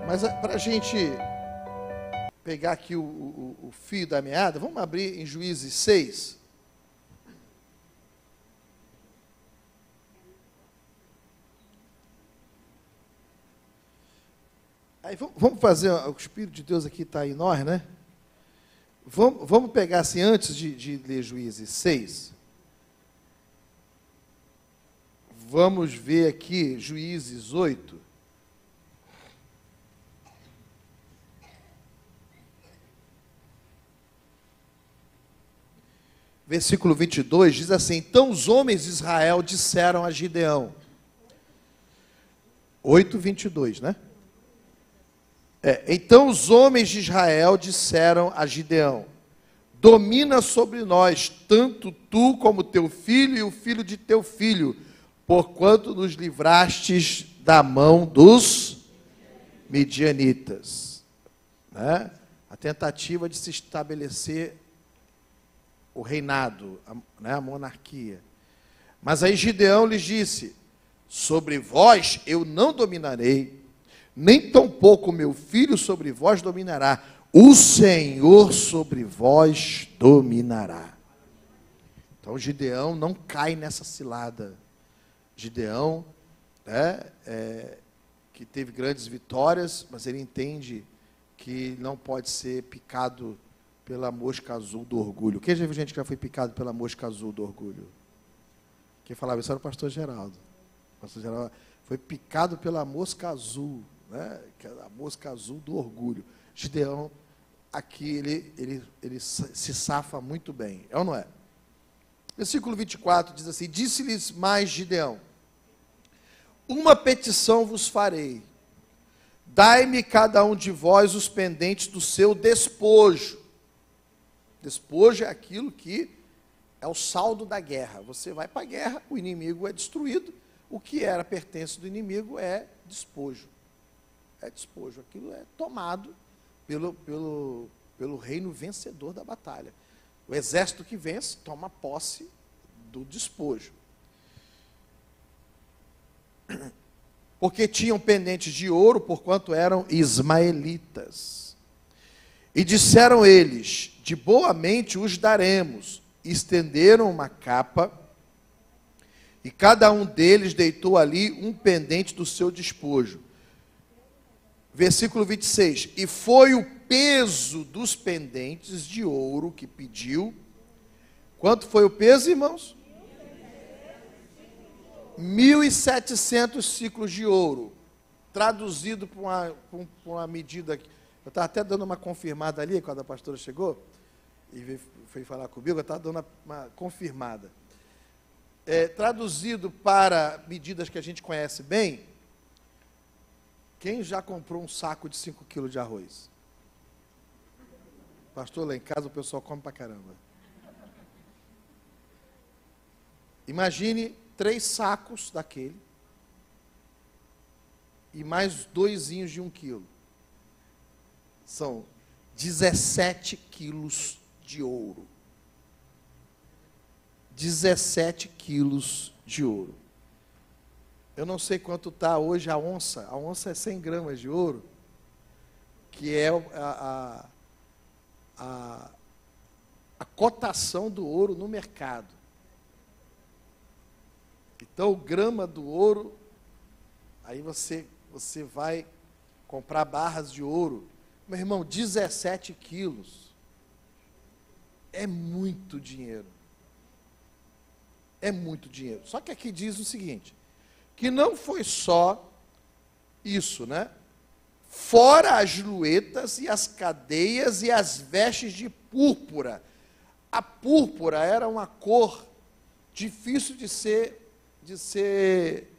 Mas para a gente pegar aqui o fio da meada, vamos abrir em Juízes 6. Aí vamos fazer, o Espírito de Deus aqui está em nós, né? Vamos pegar assim, antes de ler Juízes 6. Vamos ver aqui Juízes 8. Versículo 22 diz assim: então os homens de Israel disseram a Gideão. 8:22, né? Então os homens de Israel disseram a Gideão: domina sobre nós, tanto tu como teu filho e o filho de teu filho, porquanto nos livrastes da mão dos midianitas. Né? A tentativa de se estabelecer o reinado, né, a monarquia. Mas aí Gideão lhes disse: sobre vós eu não dominarei, nem tampouco meu filho sobre vós dominará, o Senhor sobre vós dominará. Então Gideão não cai nessa cilada. Gideão, né, que teve grandes vitórias, mas ele entende que não pode ser picado pela mosca azul do orgulho. Quem já viu gente que já foi picado pela mosca azul do orgulho? Quem falava isso era o pastor Geraldo. O pastor Geraldo foi picado pela mosca azul, né? A mosca azul do orgulho. Gideão, aqui, ele se safa muito bem. É ou não é? Versículo 24 diz assim: disse-lhes mais Gideão: uma petição vos farei. Dai-me cada um de vós os pendentes do seu despojo. Despojo é aquilo que é o saldo da guerra. Você vai para a guerra, o inimigo é destruído, o que era pertence do inimigo é despojo. É despojo, aquilo é tomado pelo reino vencedor da batalha. O exército que vence toma posse do despojo. Porque tinham pendentes de ouro, porquanto eram ismaelitas. E disseram eles: de boa mente os daremos. Estenderam uma capa, e cada um deles deitou ali um pendente do seu despojo. Versículo 26. E foi o peso dos pendentes de ouro que pediu. Quanto foi o peso, irmãos? 1.700 ciclos de ouro. Traduzido para uma medida aqui. Eu estava até dando uma confirmada ali, quando a pastora chegou, e foi falar comigo, eu estava dando uma confirmada. Traduzido para medidas que a gente conhece bem, quem já comprou um saco de 5 quilos de arroz? Pastor, lá em casa o pessoal come pra caramba. Imagine 3 sacos daquele, e mais 2 de 1 quilo. São 17 quilos de ouro. 17 quilos de ouro. Eu não sei quanto está hoje a onça. A onça é 100 gramas de ouro, que é a cotação do ouro no mercado. Então, o grama do ouro, aí você vai comprar barras de ouro. Meu irmão, 17 quilos é muito dinheiro. É muito dinheiro. Só que aqui diz o seguinte, que não foi só isso, né? Fora as luetas e as cadeias e as vestes de púrpura. A púrpura era uma cor difícil de ser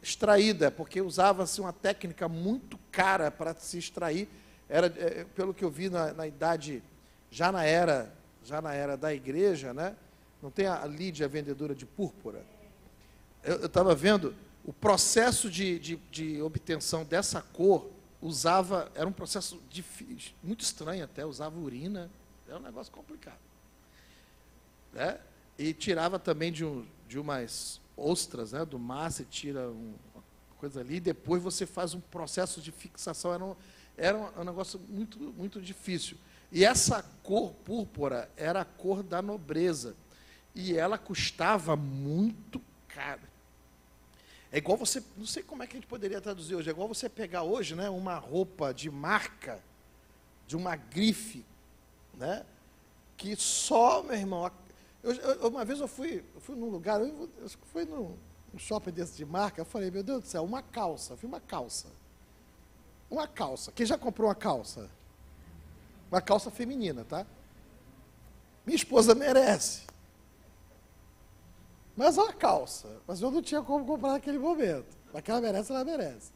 extraída, porque usava-se uma técnica muito cara para se extrair. Era, pelo que eu vi na idade, já na era da igreja, né? Não tem a Lídia, a vendedora de púrpura? Eu estava vendo, o processo de obtenção dessa cor, era um processo difícil, muito estranho até, usava urina, era um negócio complicado. Né? E tirava também de umas ostras, né? Do mar, você tira uma coisa ali, e depois você faz um processo de fixação, Era um negócio muito, muito difícil. E essa cor púrpura era a cor da nobreza. E ela custava muito caro. É igual você, não sei como é que a gente poderia traduzir hoje, é igual você pegar hoje, né, uma roupa de marca, de uma grife, né, que só, meu irmão, uma vez eu fui num lugar, eu fui num shopping desse de marca, eu falei, meu Deus do céu, uma calça, uma calça, quem já comprou uma calça? Uma calça feminina, tá? Minha esposa merece. Mas uma calça, mas eu não tinha como comprar naquele momento. Mas que ela merece, ela merece.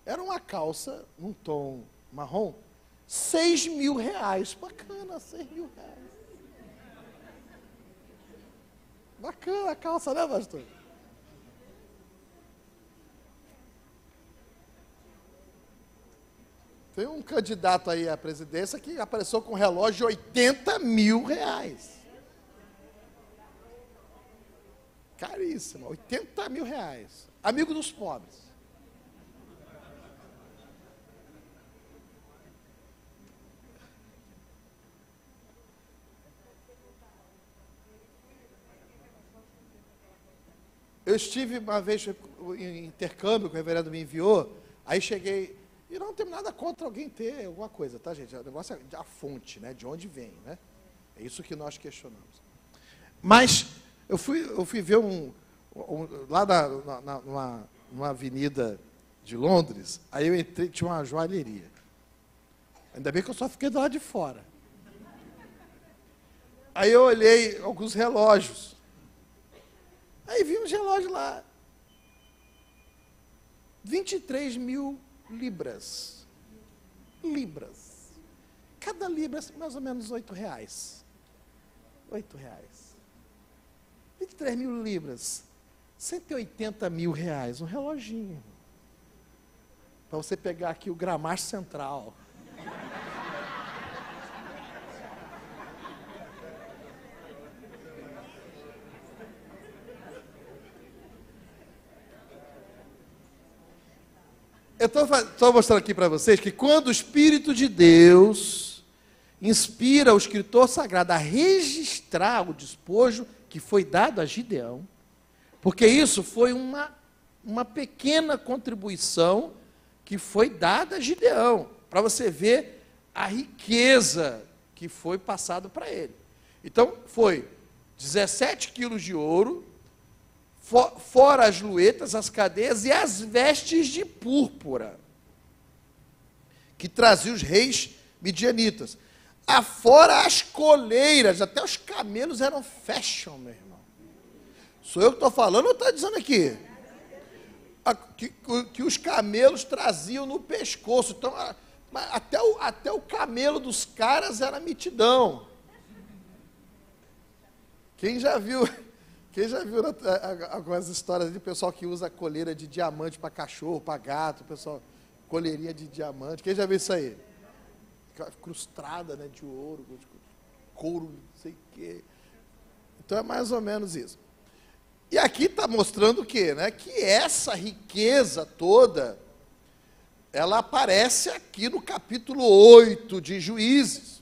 Era uma calça, num tom marrom, R$6.000. Bacana, R$6.000. Bacana a calça, né, pastor? Tem um candidato aí à presidência que apareceu com um relógio de R$80.000. Caríssimo, R$80.000. Amigo dos pobres. Eu estive uma vez em intercâmbio que o reverendo me enviou, aí cheguei, e não tem nada contra alguém ter alguma coisa, tá, gente? O negócio é a fonte, né? De onde vem, né? É isso que nós questionamos. Mas eu fui ver lá numa avenida de Londres, aí eu entrei, tinha uma joalheria. Ainda bem que eu só fiquei do lado de fora. Aí eu olhei alguns relógios. Aí vi uns relógios lá. 23.000 libras. Libras. Cada libra mais ou menos R$8. R$8. 23.000 libras. R$180.000. Um reloginho. Para você pegar aqui o Gramacho Central. Eu estou mostrando aqui para vocês que quando o Espírito de Deus inspira o escritor sagrado a registrar o despojo que foi dado a Gideão, porque isso foi uma pequena contribuição que foi dada a Gideão, para você ver a riqueza que foi passado para ele. Então, foi 17 quilos de ouro, fora as luetas, as cadeias e as vestes de púrpura, que traziam os reis midianitas. Afora as coleiras, até os camelos eram fashion, meu irmão. Sou eu que estou falando ou está dizendo aqui? Que os camelos traziam no pescoço. Então, até o camelo dos caras era mitidão. Quem já viu algumas histórias de pessoal que usa coleira de diamante para cachorro, para gato, pessoal, coleirinha de diamante. Quem já viu isso aí? Crustrada, né, de ouro, de couro, não sei o quê. Então é mais ou menos isso. E aqui está mostrando o quê? Né? Que essa riqueza toda, ela aparece aqui no capítulo 8 de Juízes.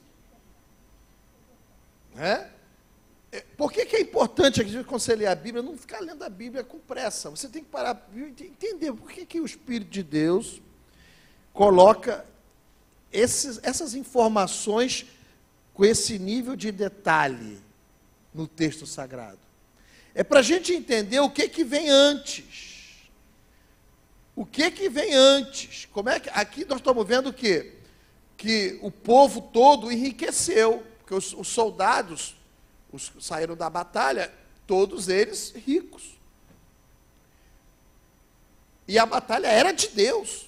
Né? Por que é importante a gente conciliar a Bíblia? Não ficar lendo a Bíblia com pressa. Você tem que parar e entender por que o Espírito de Deus coloca essas informações com esse nível de detalhe no texto sagrado. É para a gente entender o que vem antes. O que vem antes? Como é que aqui nós estamos vendo o quê? Que o povo todo enriqueceu, porque os soldados saíram da batalha, todos eles ricos. E a batalha era de Deus.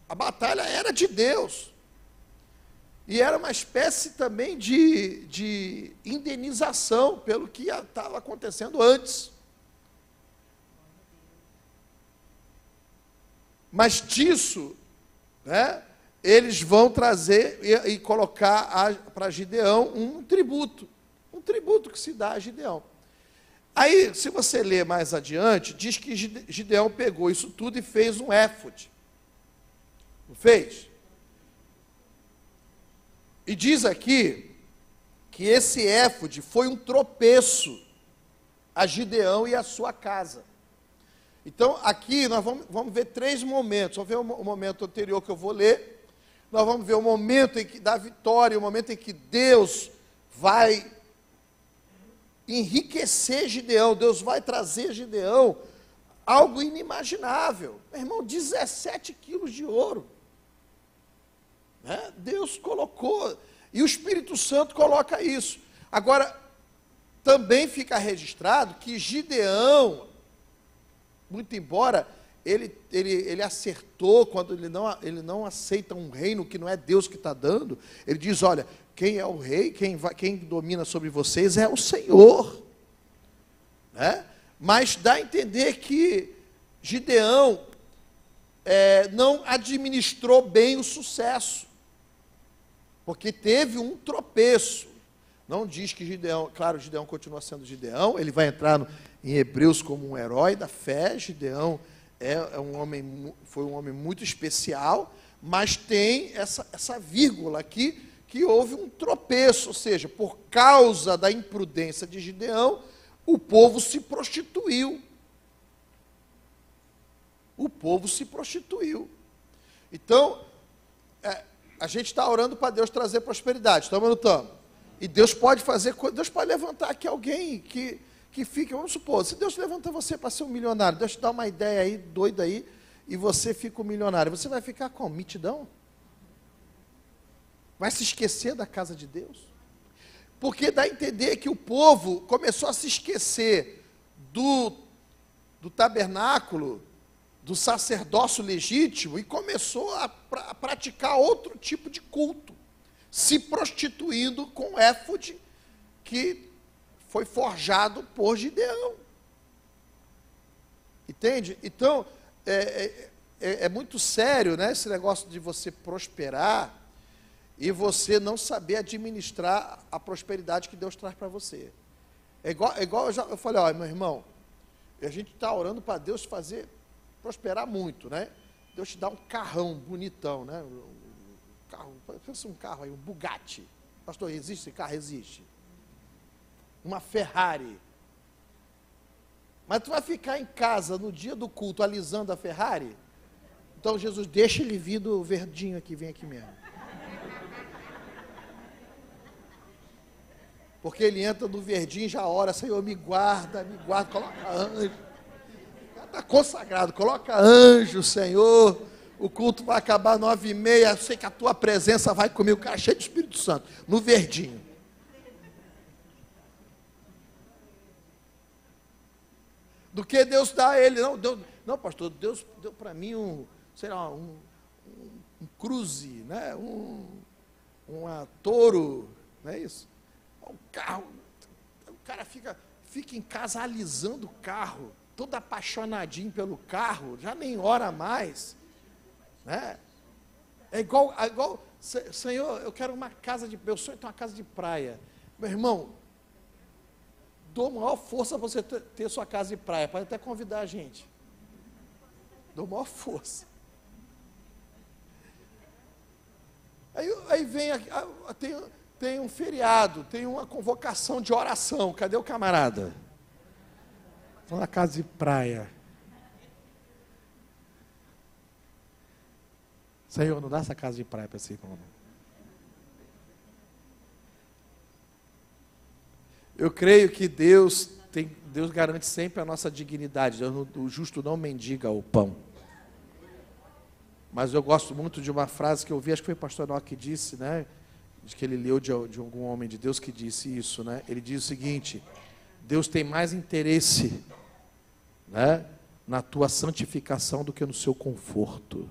A batalha era de Deus. E era uma espécie também de indenização pelo que estava acontecendo antes. Mas disso, né, eles vão trazer e colocar para Gideão um tributo que se dá a Gideão. Aí, se você ler mais adiante, diz que Gideão pegou isso tudo e fez um éfode. Não fez? E diz aqui que esse éfode foi um tropeço a Gideão e a sua casa. Então, aqui nós vamos ver 3 momentos. Vamos ver o momento anterior que eu vou ler. Nós vamos ver o momento da vitória, o momento em que Deus vai enriquecer Gideão. Deus vai trazer Gideão algo inimaginável. Meu irmão, 17 quilos de ouro. Né? Deus colocou, e o Espírito Santo coloca isso. Agora, também fica registrado que Gideão, muito embora ele acertou, quando ele não aceita um reino que não é Deus que está dando, ele diz, olha, quem é o rei, quem domina sobre vocês é o Senhor. Né? Mas dá a entender que Gideão não administrou bem o sucesso, porque teve um tropeço. Não diz que Gideão, claro, Gideão continua sendo Gideão, ele vai entrar em Hebreus como um herói da fé. Gideão foi um homem muito especial, mas tem essa vírgula aqui, que houve um tropeço, ou seja, por causa da imprudência de Gideão, o povo se prostituiu. O povo se prostituiu. Então, a gente está orando para Deus trazer prosperidade, estamos ou não estamos? E Deus pode fazer, Deus pode levantar aqui alguém que fique, vamos supor, se Deus levanta você para ser um milionário, Deus te dá uma ideia aí, doida aí, e você fica um milionário, você vai ficar com mitidão? Vai se esquecer da casa de Deus? Porque dá a entender que o povo começou a se esquecer do tabernáculo, do sacerdócio legítimo, e começou a praticar outro tipo de culto, se prostituindo com o éfode que foi forjado por Gideão. Entende? Então, é muito sério, né, esse negócio de você prosperar e você não saber administrar a prosperidade que Deus traz para você. É igual eu falei, olha, meu irmão, a gente está orando para Deus prosperar muito, né? Deus te dá um carrão bonitão, né? Pensa um carro aí, um Bugatti. Pastor, existe esse carro? Existe. Uma Ferrari. Mas tu vai ficar em casa no dia do culto alisando a Ferrari? Então Jesus, deixa ele vir do verdinho aqui, vem aqui mesmo. Porque ele entra no verdinho e já ora, Senhor, me guarda, coloca anjo. Está consagrado, coloca anjo, Senhor. O culto vai acabar 9h30, eu sei que a tua presença vai comigo, o cara cheio de Espírito Santo, no verdinho. Do que Deus dá a ele, não, pastor, Deus deu para mim um cruze, né? uma Toro, não é isso? Um carro, o cara fica em casa alisando o carro, todo apaixonadinho pelo carro, já nem ora mais. Né? É igual, Senhor, eu quero uma casa meu sonho é ter uma casa de praia. Meu irmão, dou maior força para você ter sua casa de praia, pode até convidar a gente. Dou maior força. Aí vem, tem um feriado, tem uma convocação de oração, cadê o camarada? Estou na casa de praia. Senhor, não dá essa casa de praia para esse irmão. Eu creio que Deus garante sempre a nossa dignidade. O justo não mendiga o pão. Mas eu gosto muito de uma frase que eu vi, acho que foi o pastor Enoque que disse, né? De que ele leu de algum homem de Deus que disse isso, né? Ele diz o seguinte: Deus tem mais interesse, né, na tua santificação do que no seu conforto.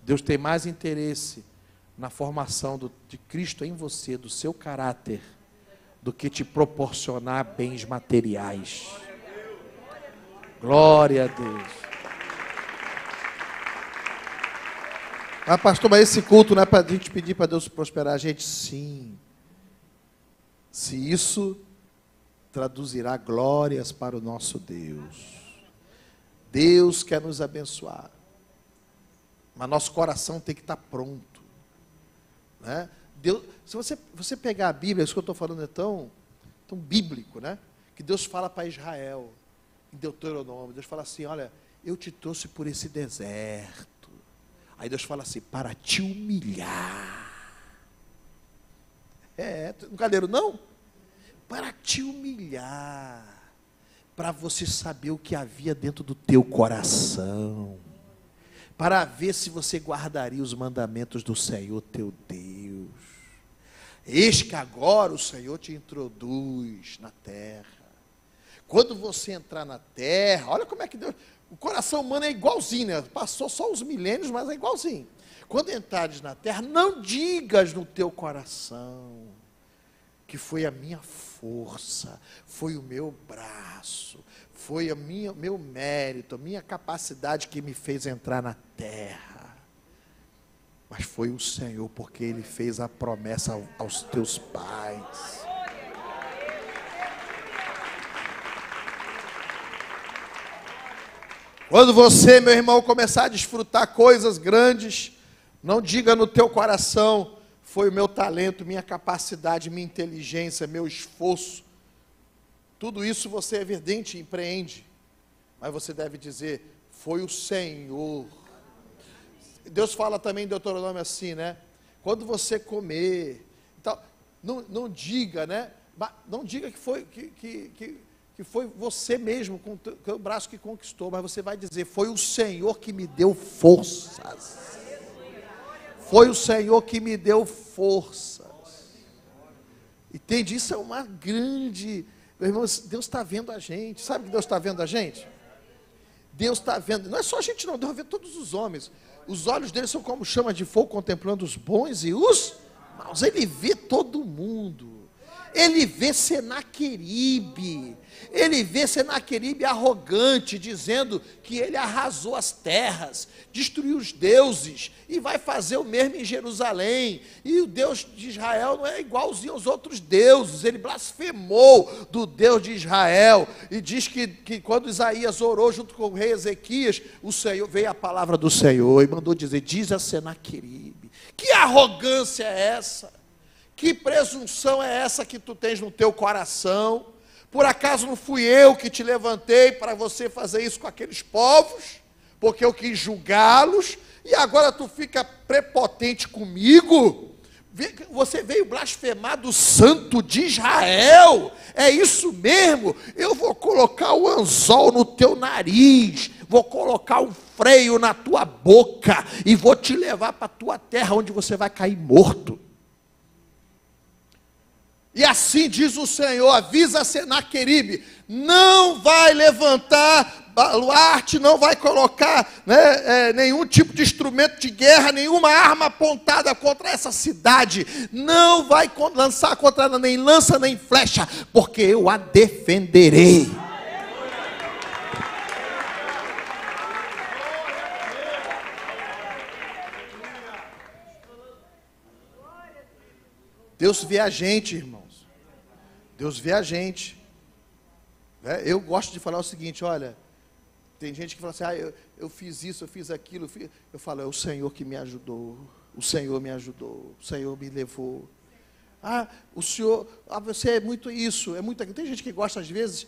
Deus tem mais interesse na formação de Cristo em você, do seu caráter, do que te proporcionar bens materiais. Glória a Deus. Ah, pastor, mas esse culto não é para a gente pedir para Deus prosperar a gente? Sim. Se isso traduzirá glórias para o nosso Deus. Deus quer nos abençoar. Mas nosso coração tem que estar pronto. né? Deus, se você pegar a Bíblia, isso que eu estou falando é tão bíblico, né? Que Deus fala para Israel, em Deuteronômio, Deus fala assim, olha, eu te trouxe por esse deserto. Aí Deus fala assim, para te humilhar. Não leram, não? Para te humilhar. Para você saber o que havia dentro do teu coração. Para ver se você guardaria os mandamentos do Senhor teu Deus. Eis que agora o Senhor te introduz na terra. Quando você entrar na terra, olha como é que Deus... O coração humano é igualzinho, né? Passou só os milênios, mas é igualzinho. Quando entrares na terra, não digas no teu coração que foi a minha força, foi o meu braço, foi meu mérito, a minha capacidade que me fez entrar na terra. Mas foi o Senhor, porque Ele fez a promessa aos teus pais. Quando você, meu irmão, começar a desfrutar coisas grandes, não diga no teu coração, foi o meu talento, minha capacidade, minha inteligência, meu esforço. Tudo isso você, evidente, empreende. Mas você deve dizer, foi o Senhor. Deus fala também em Deuteronômio assim, né? Quando você comer, então, não diga, né? Não diga que foi você mesmo, com o teu braço que conquistou, mas você vai dizer, foi o Senhor que me deu forças. Foi o Senhor que me deu forças. Entende? Isso é uma grande... Meu irmão, Deus está vendo a gente. Sabe que Deus está vendo a gente? Deus está vendo, não é só a gente não, Deus vê todos os homens. Os olhos dele são como chama de fogo, contemplando os bons e os maus. Ele vê todo mundo. Ele vê Senaqueribe. Ele vê Senaqueribe arrogante, dizendo que ele arrasou as terras, destruiu os deuses, e vai fazer o mesmo em Jerusalém. E o Deus de Israel não é igualzinho aos outros deuses. Ele blasfemou do Deus de Israel. E diz que quando Isaías orou junto com o rei Ezequias, o Senhor, veio a palavra do Senhor e mandou dizer, diz a Senaqueribe, que arrogância é essa? Que presunção é essa que tu tens no teu coração? Por acaso não fui eu que te levantei para você fazer isso com aqueles povos? Porque eu quis julgá-los, e agora tu fica prepotente comigo? Você veio blasfemar do Santo de Israel? É isso mesmo? Eu vou colocar o anzol no teu nariz, vou colocar um freio na tua boca, e vou te levar para a tua terra, onde você vai cair morto. E assim diz o Senhor, avisa a Senaqueribe, não vai levantar baluarte, não vai colocar nenhum tipo de instrumento de guerra, nenhuma arma apontada contra essa cidade, não vai lançar contra ela nem lança nem flecha, porque eu a defenderei. Deus vê a gente, irmãos. Deus vê a gente. Eu gosto de falar o seguinte, olha, tem gente que fala assim, eu fiz isso, eu fiz aquilo. Eu falo, é o Senhor que me ajudou. O Senhor me ajudou. O Senhor me levou. O Senhor, você é muito isso, é muito aquilo. Tem gente que gosta, às vezes,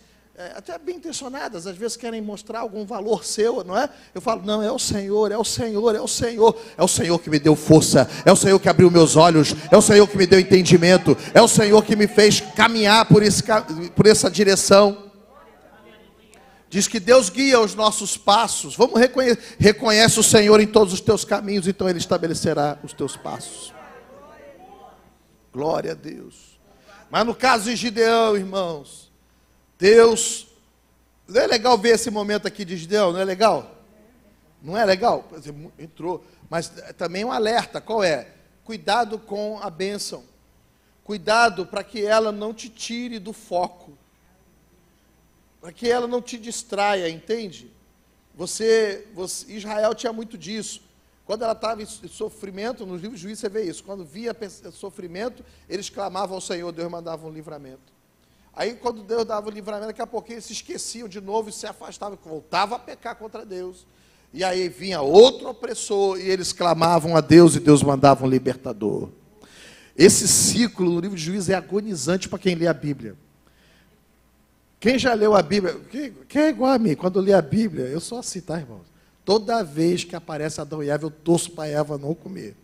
até bem intencionadas, às vezes querem mostrar algum valor seu, não é? Eu falo, não, é o Senhor, é o Senhor, é o Senhor. É o Senhor que me deu força, é o Senhor que abriu meus olhos, é o Senhor que me deu entendimento, é o Senhor que me fez caminhar por essa direção. Diz que Deus guia os nossos passos. Vamos reconhece o Senhor em todos os teus caminhos, então Ele estabelecerá os teus passos. Glória a Deus. Mas no caso de Gideão, irmãos, Deus, não é legal ver esse momento aqui de Gideão, não é legal? Não é legal? Entrou, mas também um alerta, qual é? Cuidado com a bênção, cuidado para que ela não te tire do foco, para que ela não te distraia, entende? Israel tinha muito disso, quando ela estava em sofrimento, nos livros de Juízes você vê isso, quando via sofrimento, eles clamavam ao Senhor, Deus mandava um livramento. Aí quando Deus dava o livramento, daqui a pouquinho eles se esqueciam de novo e se afastavam, voltavam a pecar contra Deus. E aí vinha outro opressor e eles clamavam a Deus e Deus mandava um libertador. Esse ciclo no livro de Juízes é agonizante para quem lê a Bíblia. Quem já leu a Bíblia? Quem é igual a mim? Quando lê a Bíblia, eu sou assim, tá, irmãos? Toda vez que aparece Adão e Eva, eu torço para Eva não comer.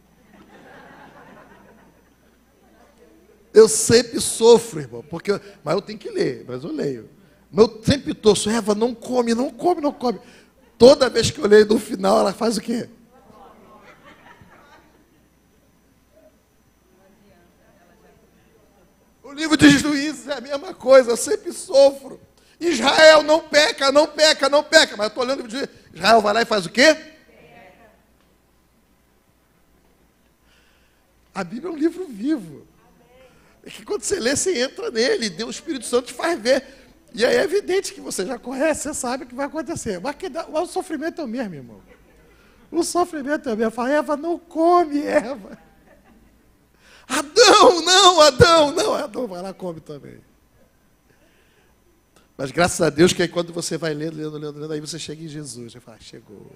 Eu sempre sofro, irmão, mas eu tenho que ler, mas eu leio. Mas eu sempre torço, Eva, não come, não come, não come. Toda vez que eu leio, no final, ela faz o quê? O livro de Juízes é a mesma coisa, eu sempre sofro. Israel não peca, não peca, não peca. Mas eu estou lendo o livro de Juízes. Israel vai lá e faz o quê? A Bíblia é um livro vivo. É que quando você lê, você entra nele, Deus, o Espírito Santo te faz ver. E aí é evidente que você já conhece, você sabe o que vai acontecer. Mas o sofrimento é o mesmo, irmão. O sofrimento é o mesmo. Fala, Eva, não come, Eva. Adão, não, Adão, não. Adão vai lá, come também. Mas graças a Deus que aí quando você vai lendo, aí você chega em Jesus. Você fala, chegou.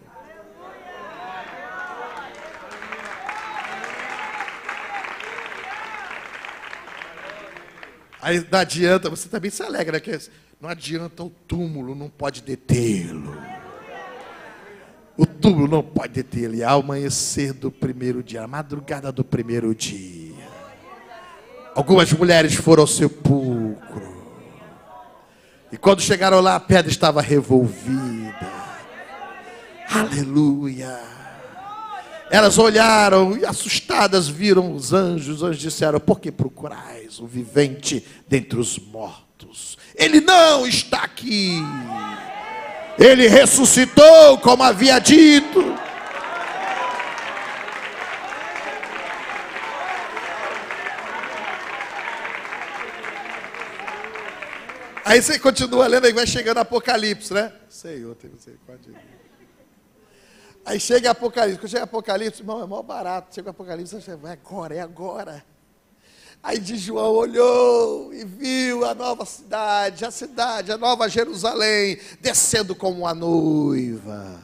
Aí não adianta, você também se alegra, né? Não adianta o túmulo, não pode detê-lo. O túmulo não pode detê-lo. E ao amanhecer do primeiro dia, a madrugada do primeiro dia, algumas mulheres foram ao sepulcro. E quando chegaram lá, a pedra estava revolvida. Aleluia. Elas olharam e assustadas viram os anjos. Os anjos disseram, por que procurais o vivente dentre os mortos? Ele não está aqui. Ele ressuscitou, como havia dito. Aí você continua lendo e vai chegando Apocalipse, né? Senhor, tem misericórdia de mim. Aí chega Apocalipse. Quando chega Apocalipse, irmão, é mó barato. Chega Apocalipse, você vai, agora, é agora. Aí de João olhou e viu a nova cidade, a nova Jerusalém, descendo como uma noiva,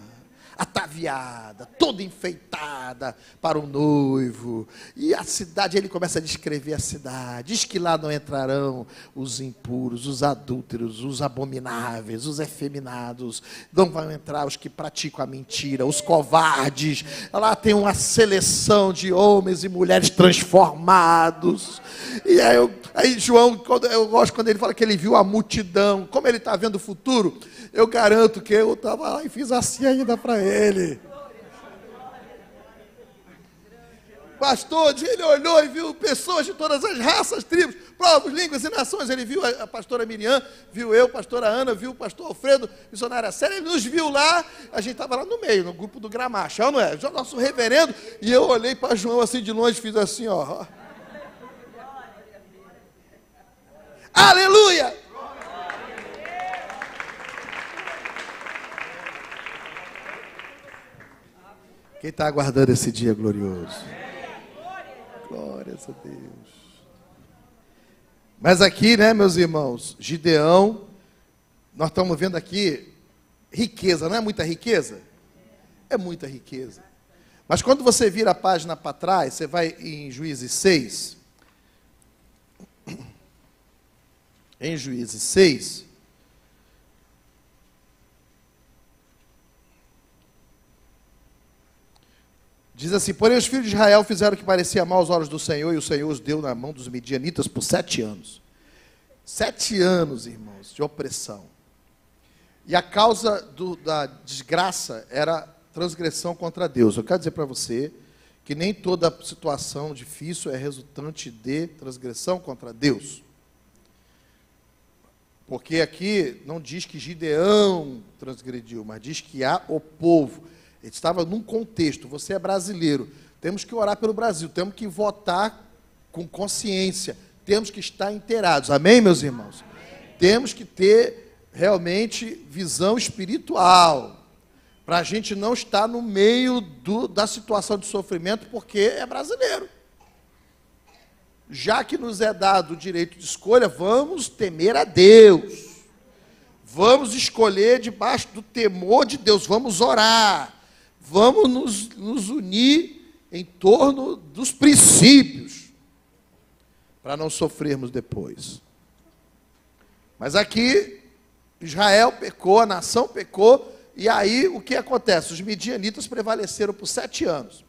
ataviada, toda enfeitada para o noivo. E a cidade, ele começa a descrever a cidade. Diz que lá não entrarão os impuros, os adúlteros, os abomináveis, os efeminados. Não vão entrar os que praticam a mentira, os covardes. Lá tem uma seleção de homens e mulheres transformados. E aí João, eu gosto quando ele fala que ele viu a multidão. Como ele está vendo o futuro, eu garanto que eu estava lá e fiz assim ainda para ele. Pastor, ele olhou e viu pessoas de todas as raças, tribos, povos, línguas e nações. Ele viu a pastora Miriam, viu eu, a pastora Ana, viu o pastor Alfredo, missionária séria. Ele nos viu lá, a gente estava lá no meio, no grupo do Gramacho, não é? Nosso reverendo. E eu olhei para João assim de longe, fiz assim, ó. Aleluia! Quem está aguardando esse dia glorioso? Glórias a Deus. Mas aqui, né, meus irmãos, Gideão, nós estamos vendo aqui riqueza, não é muita riqueza? É muita riqueza. Mas quando você vira a página para trás, você vai em Juízes 6. Em Juízes 6, diz assim, porém os filhos de Israel fizeram o que parecia mal aos olhos do Senhor, e o Senhor os deu na mão dos midianitas por 7 anos. 7 anos, irmãos, de opressão. E a causa da desgraça era transgressão contra Deus. Eu quero dizer para você que nem toda situação difícil é resultante de transgressão contra Deus. Porque aqui não diz que Gideão transgrediu, mas diz que há o povo. Ele estava num contexto, você é brasileiro, temos que orar pelo Brasil, temos que votar com consciência, temos que estar inteirados. Amém, meus irmãos? Amém. Temos que ter realmente visão espiritual, para a gente não estar no meio da situação de sofrimento, porque é brasileiro. Já que nos é dado o direito de escolha, vamos temer a Deus. Vamos escolher debaixo do temor de Deus. Vamos orar. Vamos nos unir em torno dos princípios. para não sofrermos depois. Mas aqui, Israel pecou, a nação pecou, e aí o que acontece? Os midianitas prevaleceram por 7 anos.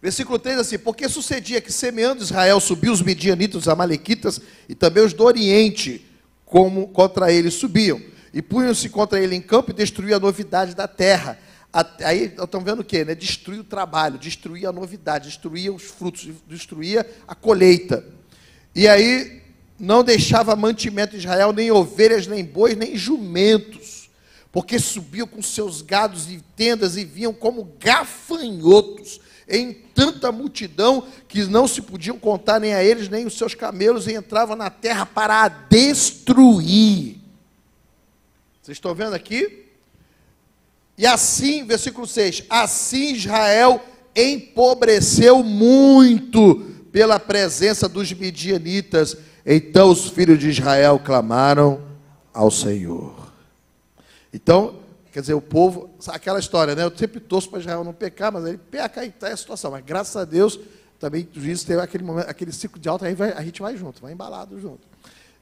Versículo 3 assim: porque sucedia que semeando Israel subiu os midianitas, os amalequitas e também os do Oriente, como contra ele subiam, e punham-se contra ele em campo e destruíam a novidade da terra. Aí estão vendo o quê? Né? Destruir o trabalho, destruir a novidade, destruir os frutos, destruir a colheita. E aí não deixava mantimento em Israel, nem ovelhas, nem bois, nem jumentos, porque subiam com seus gados e tendas e vinham como gafanhotos em tanta multidão que não se podiam contar nem a eles, nem os seus camelos, e entravam na terra para a destruir. Vocês estão vendo aqui? E assim, versículo 6, assim Israel empobreceu muito pela presença dos midianitas. Então os filhos de Israel clamaram ao Senhor. Então, quer dizer, o povo, aquela história, né? Eu sempre torço para Israel não pecar, mas ele peca e está a situação. Mas graças a Deus, também o juízo teve aquele momento, aquele ciclo de alta, aí a gente vai junto, vai embalado junto.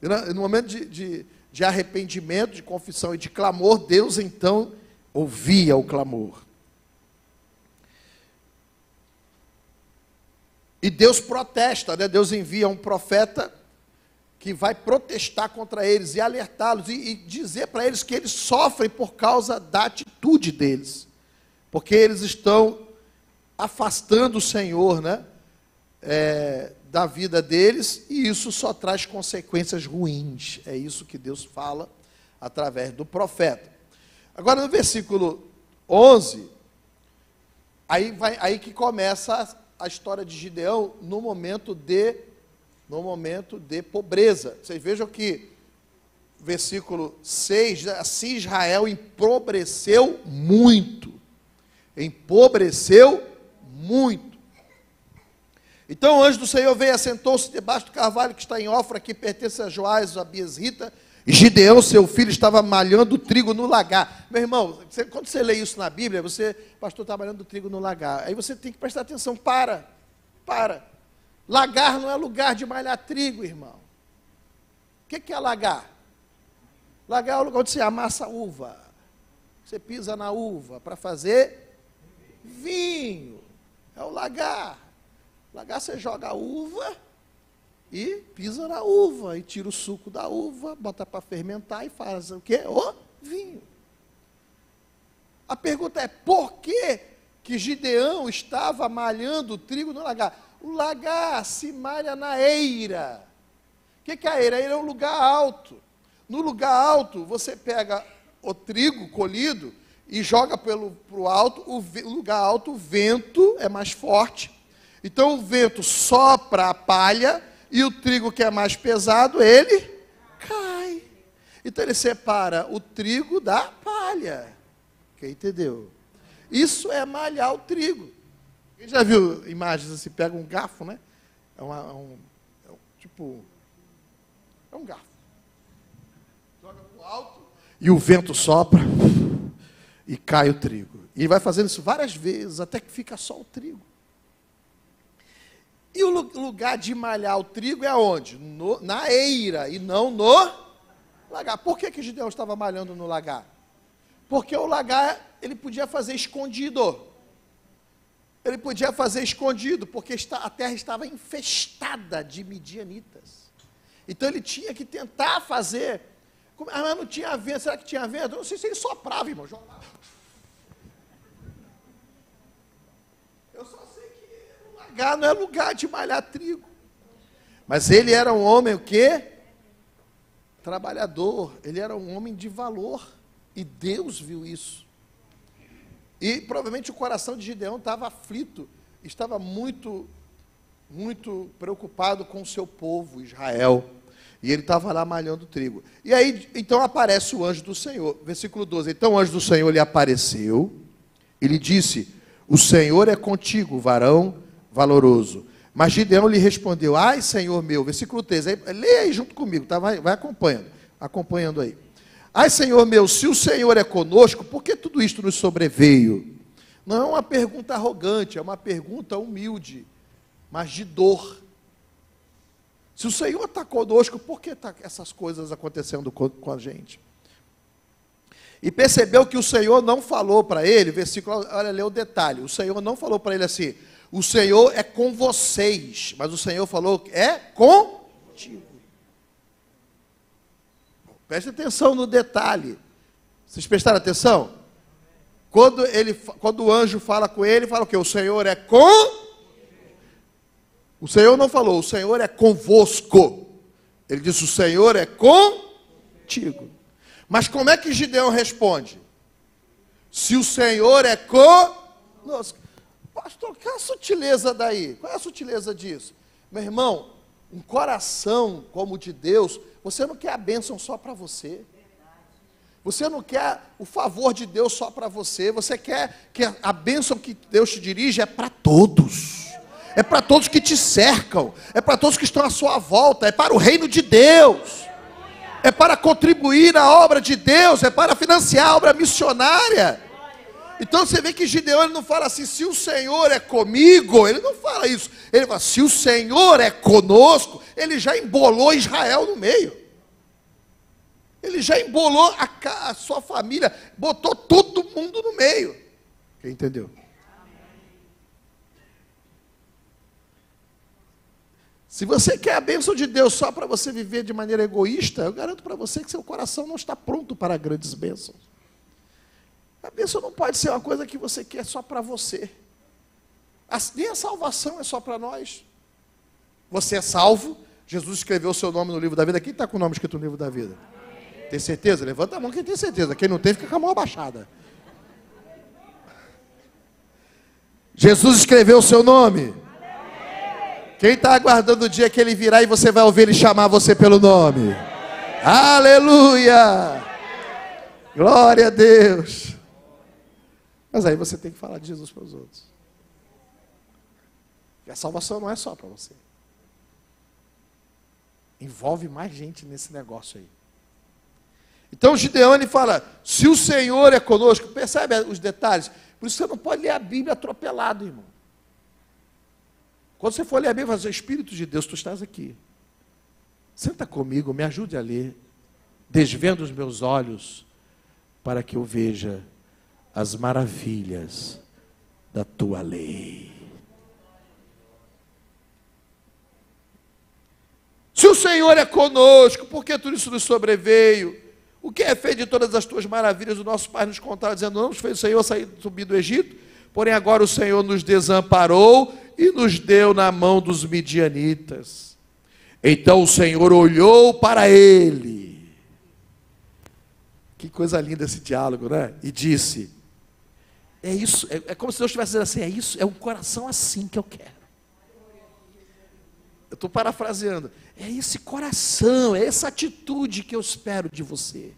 E no momento de arrependimento, de confissão e de clamor, Deus então ouvia o clamor. E Deus protesta, né? Deus envia um profeta que vai protestar contra eles e alertá-los e dizer para eles que eles sofrem por causa da atitude deles, porque eles estão afastando o Senhor, né? Da vida deles, e isso só traz consequências ruins. É isso que Deus fala através do profeta. Agora no versículo 11, aí que começa a história de Gideão no momento de pobreza. Vocês vejam que versículo 6, assim Israel empobreceu muito. Empobreceu muito. Então o anjo do Senhor veio e assentou-se debaixo do carvalho que está em Ofra, que pertence a Joás, a Biesrita. E Gideão, seu filho, estava malhando trigo no lagar. Meu irmão, quando você lê isso na Bíblia, pastor, está malhando trigo no lagar. Aí você tem que prestar atenção, para. Lagar não é lugar de malhar trigo, irmão. O que é lagar? Lagar é o lugar onde você amassa a uva. Você pisa na uva para fazer vinho. É o lagar. Lagar você joga a uva e pisa na uva, e tira o suco da uva, bota para fermentar e faz o quê? O vinho. A pergunta é, por que Gideão estava malhando trigo no lagar? O lagar se malha na eira. O que é a eira? A eira é um lugar alto. No lugar alto, você pega o trigo colhido e joga para o alto. O lugar alto, o vento é mais forte. Então o vento sopra a palha, e o trigo que é mais pesado, ele cai. Então ele separa o trigo da palha. Quem entendeu? Isso é malhar o trigo. Quem já viu imagens assim, pega um garfo, né? É um garfo. Joga para o alto, e o vento sopra, e cai o trigo. E ele vai fazendo isso várias vezes, até que fica só o trigo. E o lugar de malhar o trigo é aonde? Na eira, e não no lagar. Por que Gideão estava malhando no lagar? Porque o lagar, ele podia fazer escondido. Ele podia fazer escondido, porque a terra estava infestada de midianitas. Então ele tinha que tentar fazer. Mas não tinha vento. Será que tinha vento? Eu não sei se ele soprava, irmão. Eu só sei que o lagar não é lugar de malhar trigo. Mas ele era um homem o quê? Trabalhador. Ele era um homem de valor. E Deus viu isso. E provavelmente o coração de Gideão estava aflito, estava muito preocupado com o seu povo, Israel. E ele estava lá malhando trigo. E aí, então aparece o anjo do Senhor. Versículo 12. Então o anjo do Senhor lhe apareceu e lhe disse: o Senhor é contigo, varão valoroso. Mas Gideão lhe respondeu: ai, Senhor meu. Versículo 13. Leia aí junto comigo, tá? Vai acompanhando aí. Ai, Senhor meu, se o Senhor é conosco, por que tudo isto nos sobreveio? Não é uma pergunta arrogante, é uma pergunta humilde, mas de dor. Se o Senhor está conosco, por que tá essas coisas acontecendo com a gente? E percebeu que o Senhor não falou para ele, versículo, olha, lê o detalhe, o Senhor não falou para ele assim, o Senhor é com vocês, mas o Senhor falou, é contigo. Preste atenção no detalhe. Vocês prestaram atenção? Quando o anjo fala com ele, fala o quê? O Senhor é com... O Senhor não falou, o Senhor é convosco. Ele disse, o Senhor é contigo. Mas como é que Gideão responde? Se o Senhor é conosco. Pastor, qual é a sutileza daí? Qual é a sutileza disso? Meu irmão, um coração como o de Deus, você não quer a bênção só para você. Você não quer o favor de Deus só para você. Você quer que a bênção que Deus te dirige é para todos. É para todos que te cercam. É para todos que estão à sua volta. É para o reino de Deus. É para contribuir na obra de Deus. É para financiar a obra missionária. Então você vê que Gideão ele não fala assim, se o Senhor é comigo. Ele não fala isso. Ele fala, se o Senhor é conosco. Ele já embolou Israel no meio. Ele já embolou a sua família. Botou todo mundo no meio. Quem entendeu? Se você quer a bênção de Deus só para você viver de maneira egoísta, eu garanto para você que seu coração não está pronto para grandes bênçãos. A bênção não pode ser uma coisa que você quer só para você. Nem a salvação é só para nós. Você é salvo, Jesus escreveu o seu nome no livro da vida. Quem está com o nome escrito no livro da vida? Tem certeza? Levanta a mão quem tem certeza. Quem não tem, fica com a mão abaixada. Jesus escreveu o seu nome. Quem está aguardando o dia que ele virá e você vai ouvir ele chamar você pelo nome? Aleluia! Glória a Deus! Mas aí você tem que falar de Jesus para os outros. E a salvação não é só para você. Envolve mais gente nesse negócio aí. Então Gideão ele fala, se o Senhor é conosco, percebe os detalhes? Por isso você não pode ler a Bíblia atropelado, irmão. Quando você for ler a Bíblia, você fala, Espírito de Deus, tu estás aqui. Senta comigo, me ajude a ler. Desvenda os meus olhos, para que eu veja as maravilhas da tua lei. Se o Senhor é conosco, por que tudo isso nos sobreveio? O que é feito de todas as tuas maravilhas? O nosso pai nos contava, dizendo, não nos fez o Senhor subir do Egito, porém agora o Senhor nos desamparou e nos deu na mão dos midianitas. Então o Senhor olhou para ele. Que coisa linda esse diálogo, né? E disse, é isso, é como se Deus estivesse dizendo assim, é isso, é um coração assim que eu quero. Eu estou parafraseando, é esse coração, é essa atitude que eu espero de você.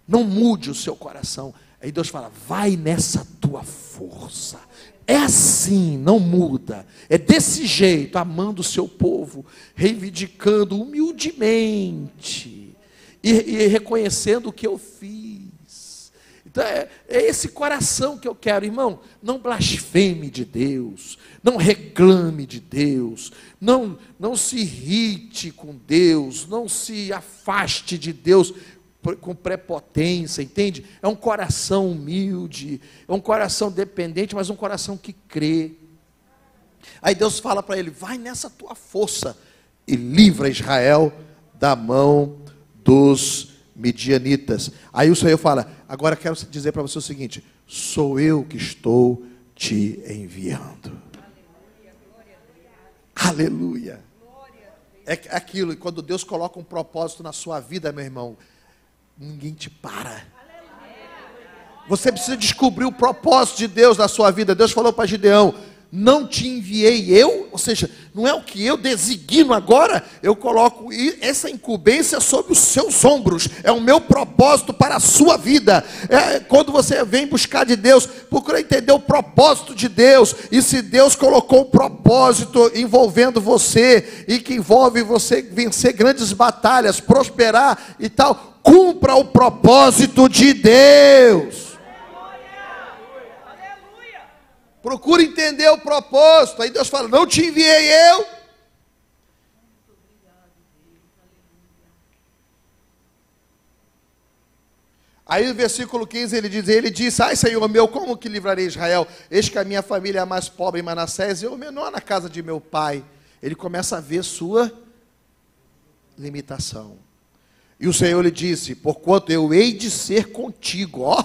Não mude o seu coração. Aí Deus fala, vai nessa tua força. É assim, não muda. É desse jeito, amando o seu povo, reivindicando humildemente e reconhecendo o que eu fiz. Então é esse coração que eu quero, irmão. Não blasfeme de Deus, não reclame de Deus, não se irrite com Deus, não se afaste de Deus com prepotência, entende? É um coração humilde, é um coração dependente, mas um coração que crê. Aí Deus fala para ele, vai nessa tua força e livra Israel da mão dos midianitas. Aí o Senhor fala, agora quero dizer para você o seguinte, sou eu que estou te enviando. Aleluia. É aquilo, quando Deus coloca um propósito na sua vida, meu irmão, ninguém te para. Você precisa descobrir o propósito de Deus na sua vida. Deus falou para Gideão, não te enviei eu, ou seja, não é o que eu designo agora, eu coloco essa incumbência sobre os seus ombros, é o meu propósito para a sua vida. Quando você vem buscar de Deus, procura entender o propósito de Deus, e se Deus colocou um propósito envolvendo você, e que envolve você vencer grandes batalhas, prosperar e tal, cumpra o propósito de Deus. Procure entender o propósito. Aí Deus fala, não te enviei eu. Aí no versículo 15 ele diz, ai Senhor meu, como que livrarei Israel? Eis que a minha família é a mais pobre em Manassés, e eu o menor na casa de meu pai. Ele começa a ver sua limitação. E o Senhor lhe disse, porquanto eu hei de ser contigo, ó,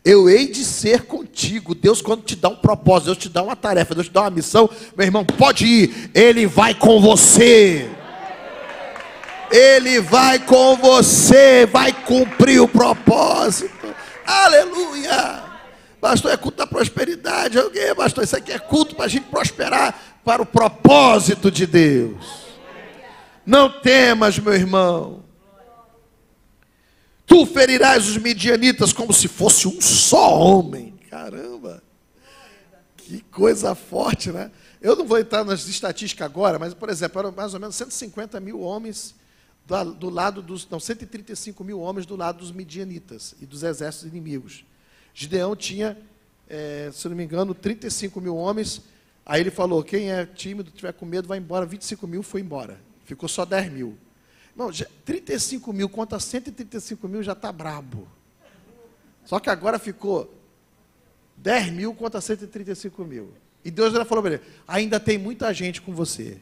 eu hei de ser contigo. Deus, quando te dá um propósito, Deus te dá uma tarefa, Deus te dá uma missão, meu irmão, pode ir, Ele vai com você. Ele vai com você, vai cumprir o propósito. Aleluia! Pastor, é culto da prosperidade. Alguém, pastor, isso aqui é culto para a gente prosperar para o propósito de Deus. Não temas, meu irmão. Tu ferirás os midianitas como se fosse um só homem. Caramba! Que coisa forte, né? Eu não vou entrar nas estatísticas agora, mas, por exemplo, eram mais ou menos 150 mil homens do lado dos... Não, 135 mil homens do lado dos midianitas e dos exércitos inimigos. Gideão tinha, se não me engano, 35 mil homens. Aí ele falou, quem é tímido, tiver com medo, vai embora. 25 mil foi embora. Ficou só 10 mil. Não, 35 mil contra 135 mil já está brabo. Só que agora ficou 10 mil contra 135 mil. E Deus já falou para ele, ainda tem muita gente com você.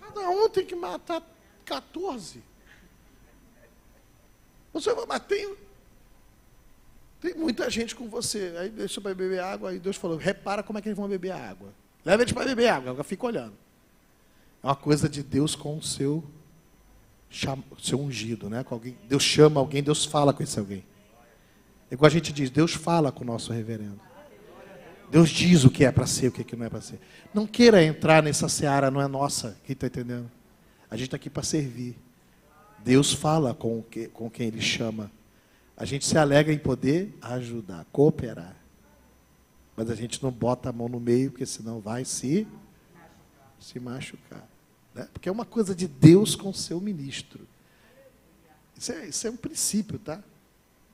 Cada um tem que matar 14. Você vai matar, tem muita gente com você. Aí deixa para beber água. Aí Deus falou, repara como é que eles vão beber a água. Leva eles para beber água, agora fica olhando. É uma coisa de Deus com o seu ungido, né? Com alguém, Deus chama alguém, Deus fala com esse alguém. É igual a gente diz, Deus fala com o nosso reverendo. Deus diz o que é para ser, o que não é para ser. Não queira entrar nessa seara, não é nossa. Quem está entendendo? A gente está aqui para servir. Deus fala com quem Ele chama. A gente se alegra em poder ajudar, cooperar. Mas a gente não bota a mão no meio, porque senão vai se machucar. Né? Porque é uma coisa de Deus com o seu ministro. Isso é um princípio, tá?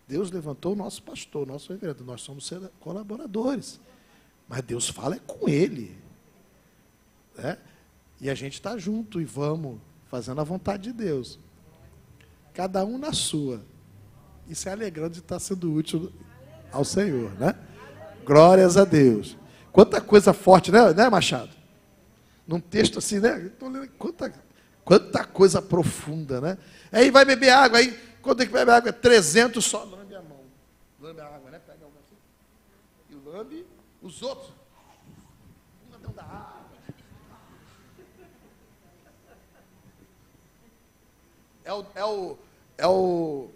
Deus levantou o nosso pastor, o nosso reverendo. Nós somos colaboradores. Mas Deus fala é com ele. Né? E a gente está junto e vamos fazendo a vontade de Deus. Cada um na sua. E se alegrando de estar sendo útil ao Senhor, né? Glórias a Deus. Quanta coisa forte, né, Machado? Num texto assim, né? Estou lendo quanta coisa profunda, né? Aí vai beber água, aí quando é que vai beber água? 300 só lambe a mão. Lambe a água, né? Pega algo assim. E lambe os outros. Um dentro da água. É o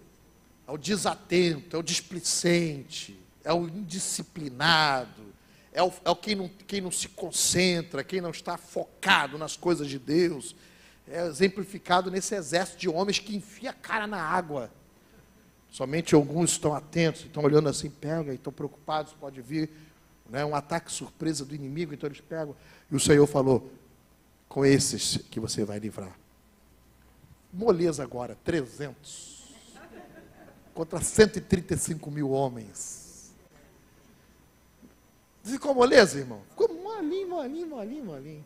desatento, é o displicente, é o indisciplinado, é o quem não se concentra, quem não está focado nas coisas de Deus. É exemplificado nesse exército de homens que enfia a cara na água. Somente alguns estão atentos, estão olhando assim, pegam, e estão preocupados, pode vir, né, um ataque surpresa do inimigo, então eles pegam. E o Senhor falou, com esses que você vai livrar. Moleza agora, 300. Contra 135 mil homens. Ficou moleza, irmão? Ficou molinho.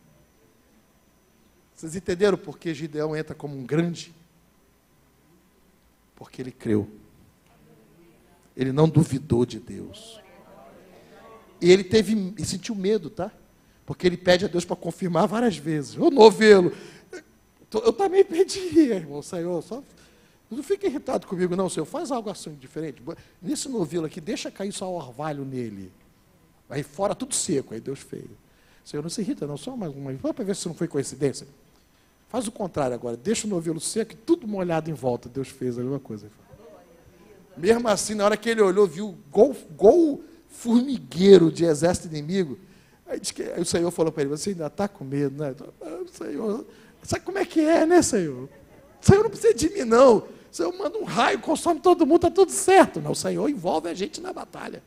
Vocês entenderam por que Gideão entra como um grande? Porque ele creu. Ele não duvidou de Deus. E ele sentiu medo, tá? Porque ele pede a Deus para confirmar várias vezes. Ô novelo, eu também pedi, irmão, Senhor, só... Não fica irritado comigo, não, Senhor. Faz algo assim diferente. Nesse novelo aqui, deixa cair só o orvalho nele. Aí fora tudo seco. Aí Deus fez. Senhor, não se irrita, não. Só mais uma. Vamos para ver se não foi coincidência. Faz o contrário agora. Deixa o novelo seco e tudo molhado em volta. Deus fez a mesma coisa. Mesmo assim, na hora que ele olhou, viu gol formigueiro de exército inimigo. Aí o Senhor falou para ele, você ainda está com medo, né? Senhor, sabe como é que é, né, Senhor? O Senhor não precisa de mim, não. O Senhor manda um raio, consome todo mundo, está tudo certo. Não, o Senhor envolve a gente na batalha.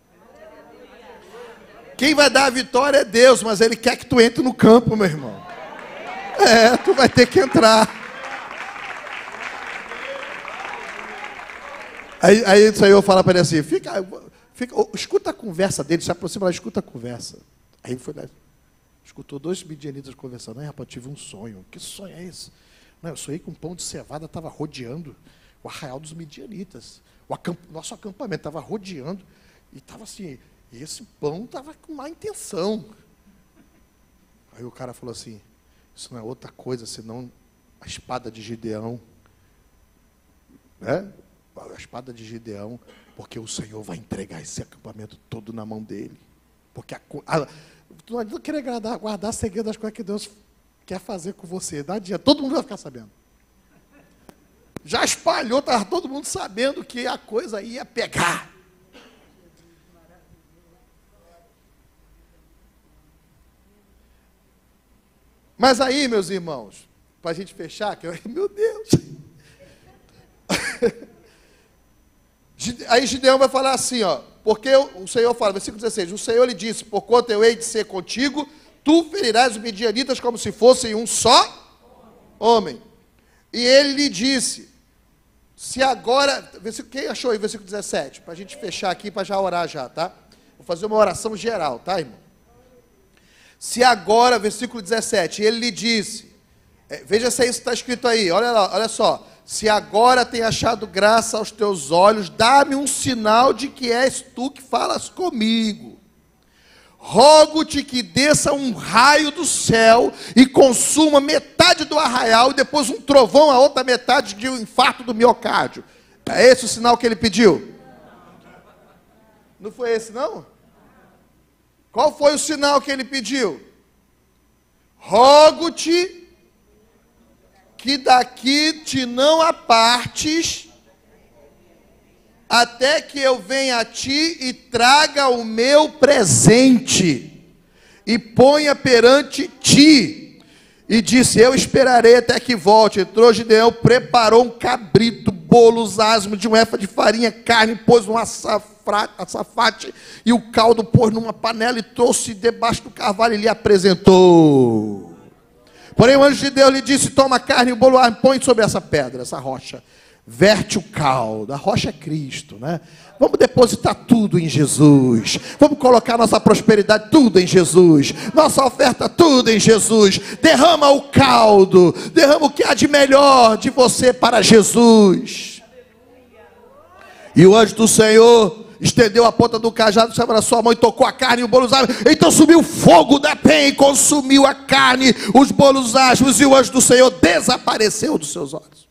Quem vai dar a vitória é Deus, mas Ele quer que tu entre no campo, meu irmão. Tu vai ter que entrar. Aí o Senhor fala para ele assim, escuta a conversa dele, se aproxima lá, escuta a conversa. Aí ele foi lá, escutou 2 midianitas conversando. Rapaz, eu tive um sonho. Que sonho é esse? Não, eu sonhei que um pão de cevada estava rodeando o arraial dos midianitas. Nosso acampamento estava rodeando e estava assim, e esse pão estava com má intenção. Aí o cara falou assim, isso não é outra coisa senão a espada de Gideão. Né? A espada de Gideão, porque o Senhor vai entregar esse acampamento todo na mão dele. Porque tu não adianta querer guardar segredo das coisas que Deus quer fazer com você. Não adianta, todo mundo vai ficar sabendo. Já espalhou, estava todo mundo sabendo que a coisa ia pegar. Mas aí, meus irmãos, para a gente fechar, meu Deus. Aí Gideão vai falar assim, ó, porque o Senhor fala, versículo 16, o Senhor lhe disse, porquanto eu hei de ser contigo, tu ferirás os midianitas como se fossem um só homem. E ele lhe disse, se agora, quem achou aí o versículo 17? Para a gente fechar aqui, para já orar já, tá? Vou fazer uma oração geral, tá, irmão? Se agora, versículo 17, ele lhe disse, veja se isso está escrito aí, olha lá, olha só. Se agora tem achado graça aos teus olhos, dá-me um sinal de que és tu que falas comigo. Rogo-te que desça um raio do céu e consuma metade do arraial e depois um trovão a outra metade de um infarto do miocárdio. É esse o sinal que ele pediu? Não foi esse, não? Qual foi o sinal que ele pediu? Rogo-te que daqui te não apartes, até que eu venha a ti e traga o meu presente, e ponha perante ti. E disse, eu esperarei até que volte. Entrou Gideão, preparou um cabrito, bolos, asmos de um efa de farinha, carne, pôs um açafate, e o caldo pôs numa panela, e trouxe debaixo do carvalho, e lhe apresentou. Porém o anjo de Deus lhe disse, toma a carne e o bolo, põe sobre essa pedra, essa rocha, verte o caldo, a rocha é Cristo, né? Vamos depositar tudo em Jesus, vamos colocar nossa prosperidade tudo em Jesus, nossa oferta tudo em Jesus, derrama o caldo, derrama o que há de melhor de você para Jesus. E o anjo do Senhor estendeu a ponta do cajado sobre a sua mão e tocou a carne e o bolo asmos. Então subiu fogo da penha e consumiu a carne, os bolos asmos, e o anjo do Senhor desapareceu dos seus olhos.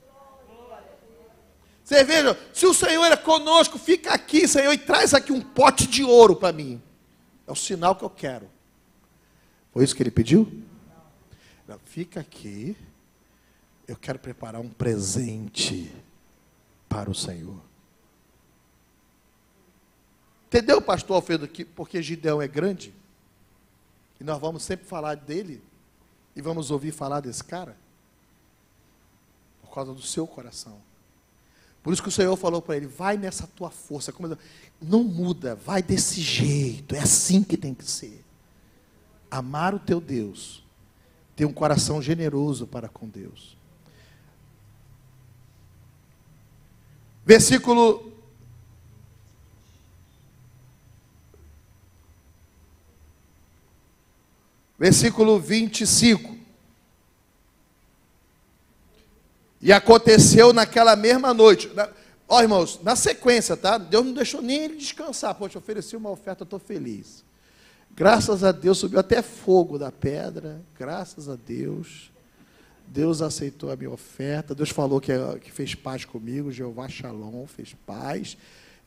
Você veja, se o Senhor é conosco, fica aqui, Senhor, e traz aqui um pote de ouro para mim. É o sinal que eu quero. Foi isso que ele pediu? Não, fica aqui, eu quero preparar um presente para o Senhor. Entendeu, pastor Alfredo, que porque Gideão é grande? E nós vamos sempre falar dele? E vamos ouvir falar desse cara? Por causa do seu coração. Por isso que o Senhor falou para ele, vai nessa tua força. Não muda, vai desse jeito. É assim que tem que ser. Amar o teu Deus. Ter um coração generoso para com Deus. Versículo 25. E aconteceu naquela mesma noite. Ó, irmãos, na sequência, tá? Deus não deixou nem ele descansar. Poxa, eu ofereci uma oferta, estou feliz. Graças a Deus, subiu até fogo da pedra. Graças a Deus. Deus aceitou a minha oferta. Deus falou que fez paz comigo. Jeová Shalom fez paz.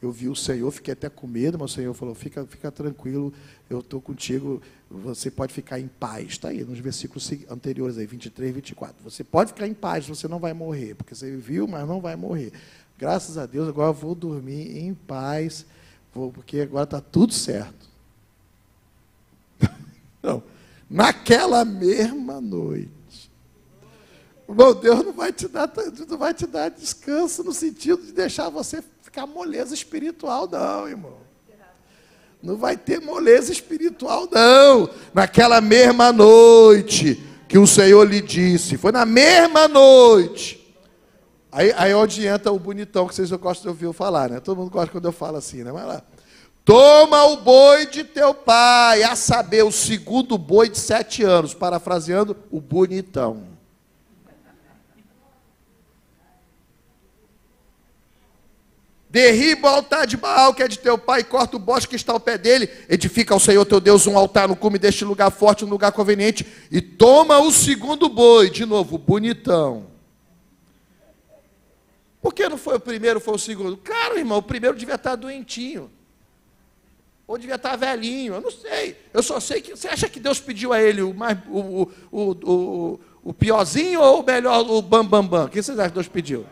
Eu vi o Senhor, fiquei até com medo, mas o Senhor falou, fica tranquilo, eu estou contigo, você pode ficar em paz. Está aí, nos versículos anteriores, aí, 23 e 24. Você pode ficar em paz, você não vai morrer, porque você viu, mas não vai morrer. Graças a Deus, agora eu vou dormir em paz, porque agora está tudo certo. Não, naquela mesma noite. Meu Deus não vai te dar descanso no sentido de deixar você ficar moleza espiritual, não, irmão. Não vai ter moleza espiritual, não. Naquela mesma noite que o Senhor lhe disse, foi na mesma noite. Aí onde entra o bonitão que vocês gostam de ouvir eu falar, né? Todo mundo gosta quando eu falo assim, né? Mas lá, toma o boi de teu pai, a saber, o segundo boi de 7 anos, parafraseando, o bonitão. Derriba o altar de Baal, que é de teu pai, e corta o bosque que está ao pé dele. Edifica ao Senhor teu Deus um altar no cume deste lugar forte, um lugar conveniente. E toma o segundo boi, de novo, bonitão. Por que não foi o primeiro, foi o segundo? Claro, irmão, o primeiro devia estar doentinho. Ou devia estar velhinho, eu não sei. Eu só sei que... Você acha que Deus pediu a ele o piorzinho ou o melhor, o bam? O que vocês acham que Deus pediu?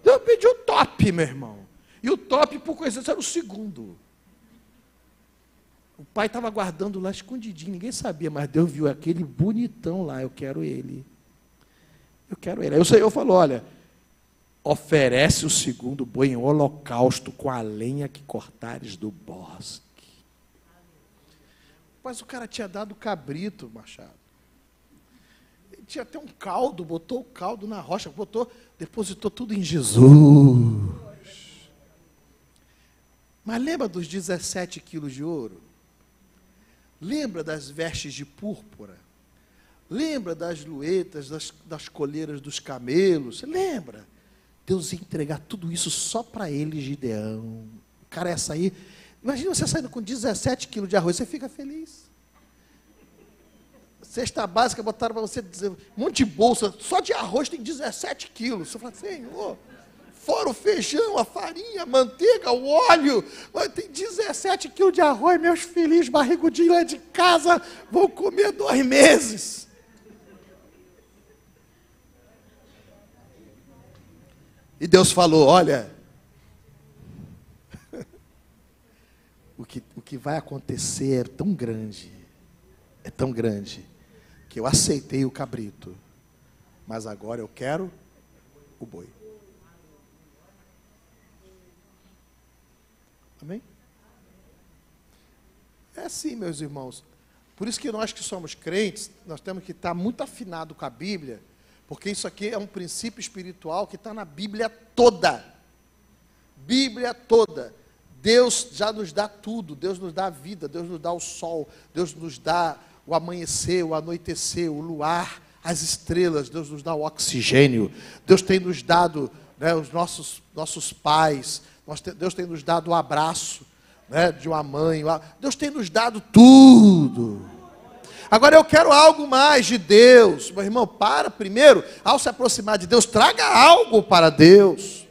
Deus pediu o top, meu irmão. E o top, por coincidência, era o segundo. O pai estava guardando lá escondidinho, ninguém sabia, mas Deus viu aquele bonitão lá, eu quero ele. Eu quero ele. Aí o Senhor falou, olha, oferece o segundo boi em holocausto com a lenha que cortares do bosque. Mas o cara tinha dado cabrito, Machado. Ele tinha até um caldo, botou o caldo na rocha, depositou tudo em Jesus. Mas lembra dos 17 quilos de ouro? Lembra das vestes de púrpura? Lembra das luetas, das coleiras dos camelos? Você lembra? Deus ia entregar tudo isso só para ele, Gideão. O cara ia sair. Imagina você saindo com 17 quilos de arroz, você fica feliz. Cesta básica botaram para você dizer, um monte de bolsa, só de arroz tem 17 quilos. Você fala, Senhor, fora o feijão, a farinha, a manteiga, o óleo, tem 17 quilos de arroz, meus filhinhos barrigudinhos lá de casa vão comer 2 meses. E Deus falou, olha, o que vai acontecer é tão grande, que eu aceitei o cabrito, mas agora eu quero o boi. Amém? É assim, meus irmãos. Por isso que nós que somos crentes, nós temos que estar muito afinados com a Bíblia, porque isso aqui é um princípio espiritual que está na Bíblia toda. Bíblia toda. Deus já nos dá tudo. Deus nos dá a vida, Deus nos dá o sol, Deus nos dá o amanhecer, o anoitecer, o luar, as estrelas, Deus nos dá o oxigênio. Deus tem nos dado, né, os nossos pais, Deus tem nos dado o abraço, né, de uma mãe. Deus tem nos dado tudo. Agora eu quero algo mais de Deus. Meu irmão, primeiro, ao se aproximar de Deus, traga algo para Deus.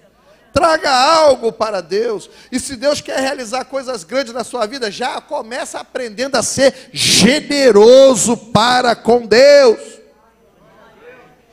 Traga algo para Deus. E se Deus quer realizar coisas grandes na sua vida, já começa aprendendo a ser generoso para com Deus.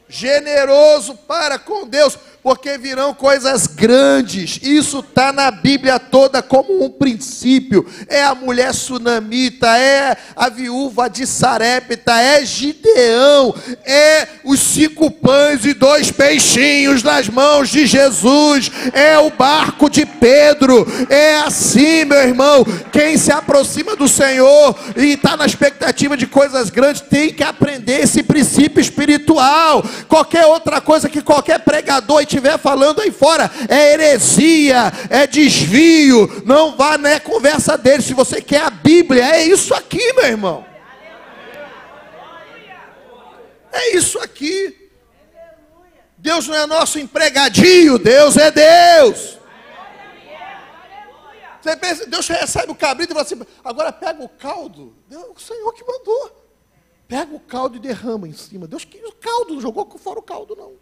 Generoso para com Deus, porque virão coisas grandes. Isso está na Bíblia toda como um princípio. É a mulher sunamita, é a viúva de Sarepta, é Gideão, é os 5 pães e 2 peixinhos nas mãos de Jesus, é o barco de Pedro. É assim, meu irmão, quem se aproxima do Senhor e está na expectativa de coisas grandes, tem que aprender esse princípio espiritual. Qualquer outra coisa que qualquer pregador estiver falando aí fora é heresia, é desvio. Não vá na conversa dele. Se você quer a Bíblia, é isso aqui, meu irmão. É isso aqui. Deus não é nosso empregadinho, Deus é Deus. Você pensa, Deus recebe o cabrito e fala assim, agora pega o caldo. Deus, o Senhor que mandou. Pega o caldo e derrama em cima. Deus quis o caldo, não jogou fora o caldo, não.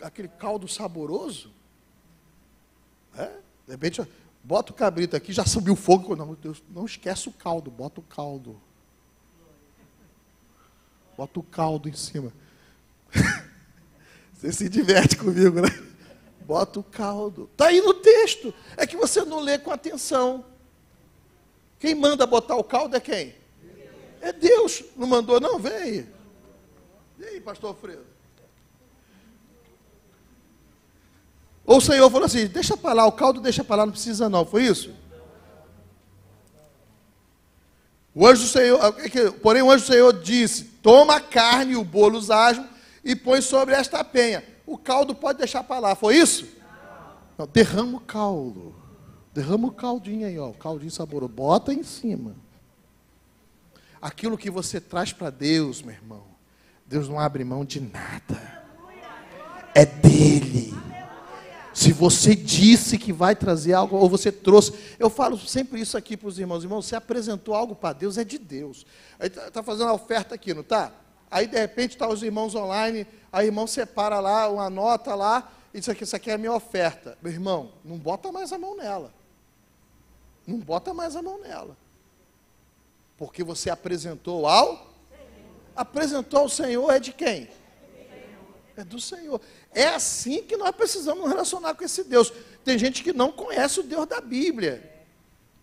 Aquele caldo saboroso. De repente, bota o cabrito aqui, já subiu o fogo. Não, Deus, não esquece o caldo, bota o caldo. Bota o caldo em cima. Você se diverte comigo, né? Bota o caldo. Está aí no texto. É que você não lê com atenção. Quem manda botar o caldo é quem? É Deus, não mandou não? Vem aí. E aí, pastor Alfredo? Ou o Senhor falou assim, deixa para lá, o caldo deixa para lá, não precisa não, foi isso? O anjo do Senhor, porém o anjo do Senhor disse, toma a carne e o bolo os asmos e põe sobre esta penha. O caldo pode deixar para lá, foi isso? Não, derrama o caldo. Derrama o caldinho aí, ó, o caldinho saboroso. Bota em cima. Aquilo que você traz para Deus, meu irmão, Deus não abre mão de nada. É dele. Se você disse que vai trazer algo, ou você trouxe, eu falo sempre isso aqui para os irmãos. Irmão, você apresentou algo para Deus, é de Deus. Aí está fazendo a oferta aqui, não está? Aí, de repente, está os irmãos online, aí o irmão separa lá, uma nota lá, e diz aqui, isso aqui é a minha oferta. Meu irmão, não bota mais a mão nela. Não bota mais a mão nela. Porque você apresentou ao Senhor. Apresentou ao Senhor é de quem? É do Senhor. É assim que nós precisamos nos relacionar com esse Deus. Tem gente que não conhece o Deus da Bíblia.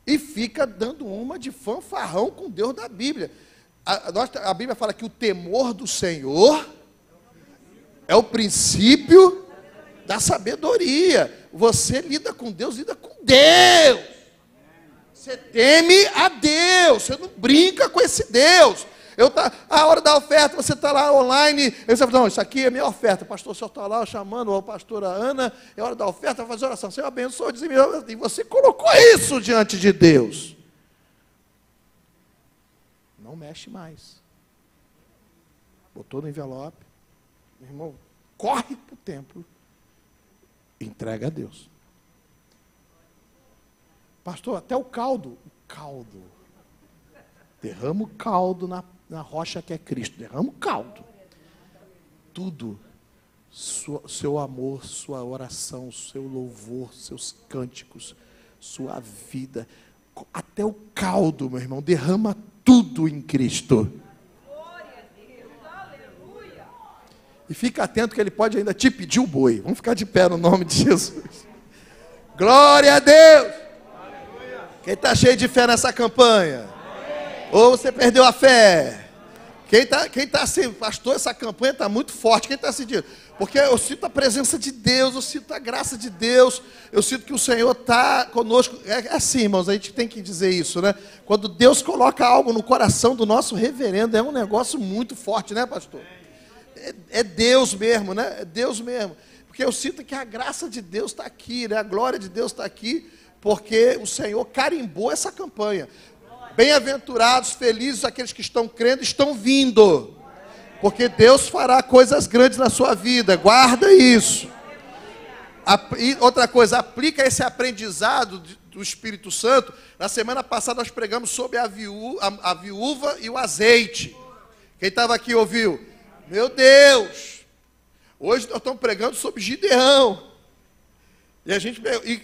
E fica dando uma de fanfarrão com o Deus da Bíblia. A Bíblia fala que o temor do Senhor é o princípio da sabedoria. Você lida com Deus, lida com Deus. Você teme a Deus. Você não brinca com esse Deus. A hora da oferta, você está lá online, você fala, não, isso aqui é minha oferta. O pastor, o senhor está lá chamando a pastora Ana, é hora da oferta, vai fazer oração. Senhor, abençoa, e você colocou isso diante de Deus. Não mexe mais. Botou no envelope. Meu irmão, corre para o templo. Entrega a Deus. Pastor, até o caldo. O caldo. Derrama o caldo na rocha que é Cristo. Derrama o caldo. Tudo. Seu amor, sua oração, seu louvor, seus cânticos, sua vida. Até o caldo, meu irmão. Derrama tudo em Cristo. Glória a Deus. Aleluia. E fica atento que ele pode ainda te pedir o boi. Vamos ficar de pé no nome de Jesus. Glória a Deus. Aleluia. Quem está cheio de fé nessa campanha? Ou você perdeu a fé? Quem está assim, pastor, essa campanha está muito forte. Quem está sentindo? Porque eu sinto a presença de Deus, eu sinto a graça de Deus, eu sinto que o Senhor está conosco. É assim, irmãos, a gente tem que dizer isso, né? Quando Deus coloca algo no coração do nosso reverendo, é um negócio muito forte, né, pastor? É Deus mesmo, né? É Deus mesmo. Porque eu sinto que a graça de Deus está aqui, né? A glória de Deus está aqui, porque o Senhor carimbou essa campanha. Bem-aventurados, felizes aqueles que estão crendo, estão vindo. Porque Deus fará coisas grandes na sua vida. Guarda isso. E outra coisa, aplica esse aprendizado do Espírito Santo. Na semana passada nós pregamos sobre a viúva e o azeite. Quem estava aqui ouviu? Meu Deus! Hoje nós estamos pregando sobre Gideão.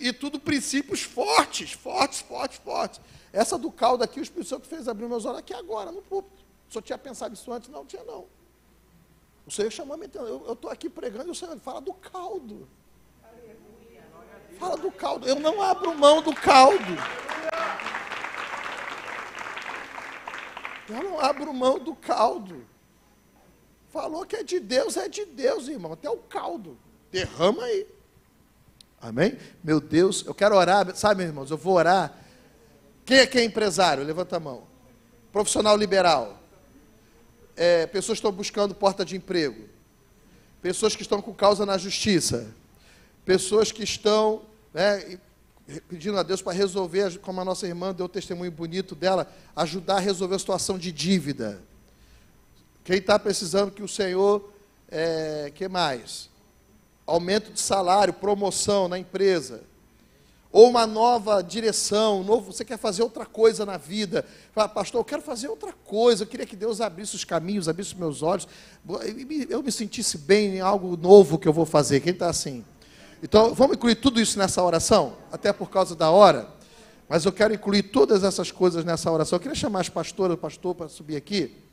E tudo princípios fortes. Essa do caldo aqui, o Espírito Santo fez abrir meus olhos aqui agora, no púlpito. O senhor tinha pensado isso antes? Não tinha, não. O Senhor chamou a minha atenção. Eu estou aqui pregando e o Senhor fala do caldo. Fala do caldo. Eu não abro mão do caldo. Eu não abro mão do caldo. Falou que é de Deus, irmão. Até o caldo. Derrama aí. Amém? Meu Deus, eu quero orar. Sabe, meus irmãos, eu vou orar. Quem é empresário? Levanta a mão. Profissional liberal. Pessoas que estão buscando porta de emprego. Pessoas que estão com causa na justiça. Pessoas que estão pedindo a Deus para resolver, como a nossa irmã deu um testemunho bonito dela, ajudar a resolver a situação de dívida. Quem está precisando que o Senhor, que mais? Aumento de salário, promoção na empresa. Ou uma nova direção, você quer fazer outra coisa na vida. Fala, pastor, eu quero fazer outra coisa, eu queria que Deus abrisse os caminhos, abrisse os meus olhos, eu me sentisse bem em algo novo que eu vou fazer. Quem está assim? Então, vamos incluir tudo isso nessa oração, até por causa da hora, mas eu quero incluir todas essas coisas nessa oração. Eu queria chamar as pastoras, o pastor, para subir aqui.